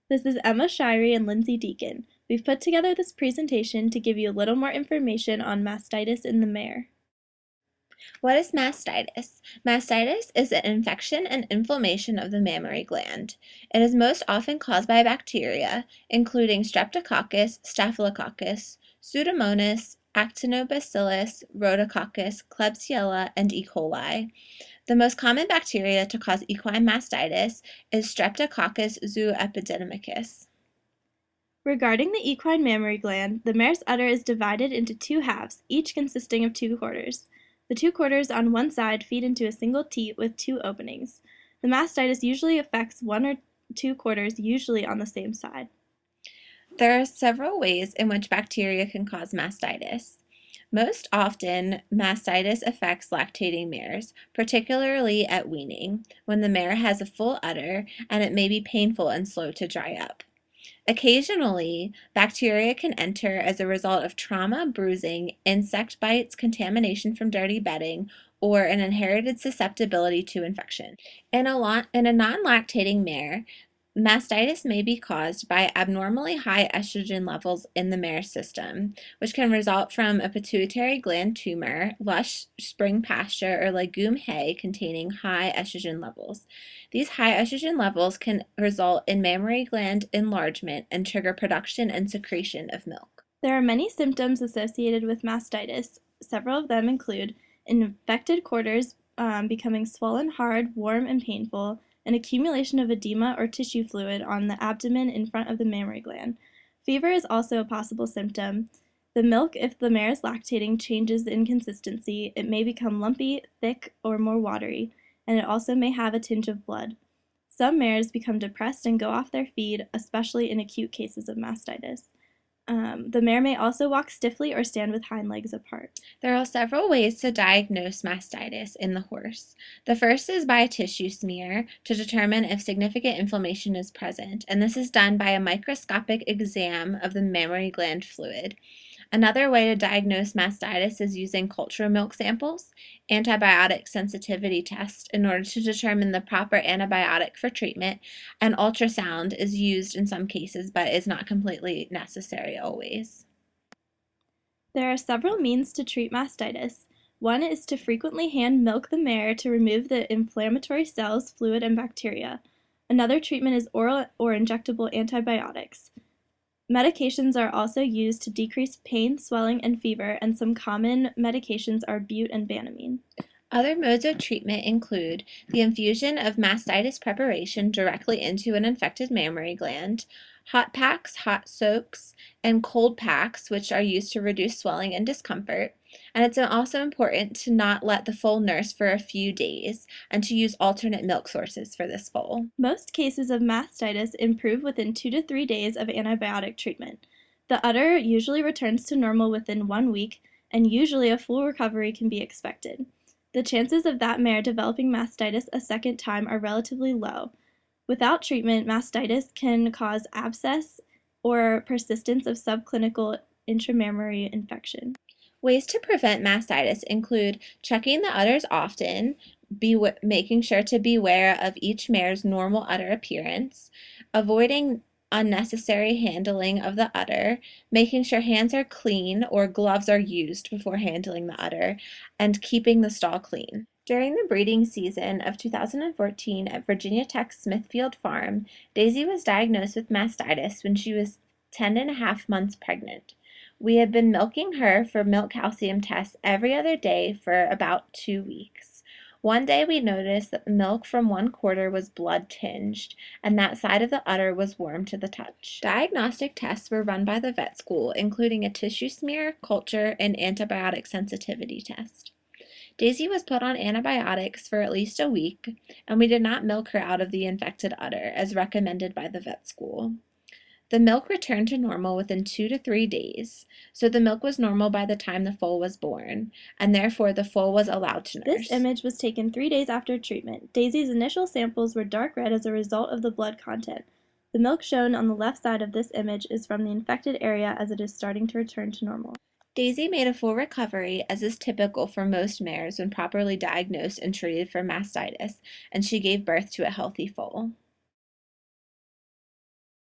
This is Emma Shirey and Lindsay Deacon. We've put together this presentation to give you a little more information on mastitis in the mare. What is mastitis? Mastitis is an infection and inflammation of the mammary gland. It is most often caused by bacteria, including Streptococcus, Staphylococcus, Pseudomonas, Actinobacillus, Rhodococcus, Klebsiella, and E. coli. The most common bacteria to cause equine mastitis is Streptococcus zooepidemicus. Regarding the equine mammary gland, the mare's udder is divided into two halves, each consisting of two quarters. The two quarters on one side feed into a single teat with two openings. The mastitis usually affects one or two quarters, usually on the same side. There are several ways in which bacteria can cause mastitis. Most often, mastitis affects lactating mares, particularly at weaning, when the mare has a full udder and it may be painful and slow to dry up. Occasionally, bacteria can enter as a result of trauma, bruising, insect bites, contamination from dirty bedding, or an inherited susceptibility to infection. In a non-lactating mare, mastitis may be caused by abnormally high estrogen levels in the mare system, which can result from a pituitary gland tumor, lush spring pasture, or legume hay containing high estrogen levels. These high estrogen levels can result in mammary gland enlargement and trigger production and secretion of milk. There are many symptoms associated with mastitis. Several of them include infected quarters becoming swollen, hard, warm, and painful, an accumulation of edema or tissue fluid on the abdomen in front of the mammary gland. Fever is also a possible symptom. The milk, if the mare is lactating, changes in consistency. It may become lumpy, thick, or more watery, and it also may have a tinge of blood. Some mares become depressed and go off their feed, especially in acute cases of mastitis. The mare may also walk stiffly or stand with hind legs apart. There are several ways to diagnose mastitis in the horse. The first is by a tissue smear to determine if significant inflammation is present, and this is done by a microscopic exam of the mammary gland fluid. Another way to diagnose mastitis is using culture milk samples, antibiotic sensitivity test in order to determine the proper antibiotic for treatment, and ultrasound is used in some cases but is not completely necessary always. There are several means to treat mastitis. One is to frequently hand milk the mare to remove the inflammatory cells, fluid, and bacteria. Another treatment is oral or injectable antibiotics. Medications are also used to decrease pain, swelling, and fever, and some common medications are bute and banamine. Other modes of treatment include the infusion of mastitis preparation directly into an infected mammary gland, hot packs, hot soaks, and cold packs, which are used to reduce swelling and discomfort. And it's also important to not let the foal nurse for a few days and to use alternate milk sources for this foal. Most cases of mastitis improve within 2 to 3 days of antibiotic treatment. The udder usually returns to normal within 1 week, and usually a full recovery can be expected. The chances of that mare developing mastitis a second time are relatively low. Without treatment, mastitis can cause abscess or persistence of subclinical intramammary infection. Ways to prevent mastitis include checking the udders often, making sure to beware of each mare's normal udder appearance, avoiding unnecessary handling of the udder, making sure hands are clean or gloves are used before handling the udder, and keeping the stall clean. During the breeding season of 2014 at Virginia Tech Smithfield Farm, Daisy was diagnosed with mastitis when she was 10 and a half months pregnant. We had been milking her for milk calcium tests every other day for about 2 weeks. One day we noticed that the milk from one quarter was blood tinged, and that side of the udder was warm to the touch. Diagnostic tests were run by the vet school, including a tissue smear, culture, and antibiotic sensitivity test. Daisy was put on antibiotics for at least a week, and we did not milk her out of the infected udder, as recommended by the vet school. The milk returned to normal within 2 to 3 days, so the milk was normal by the time the foal was born, and therefore the foal was allowed to nurse. This image was taken 3 days after treatment. Daisy's initial samples were dark red as a result of the blood content. The milk shown on the left side of this image is from the infected area as it is starting to return to normal. Daisy made a full recovery, as is typical for most mares when properly diagnosed and treated for mastitis, and she gave birth to a healthy foal.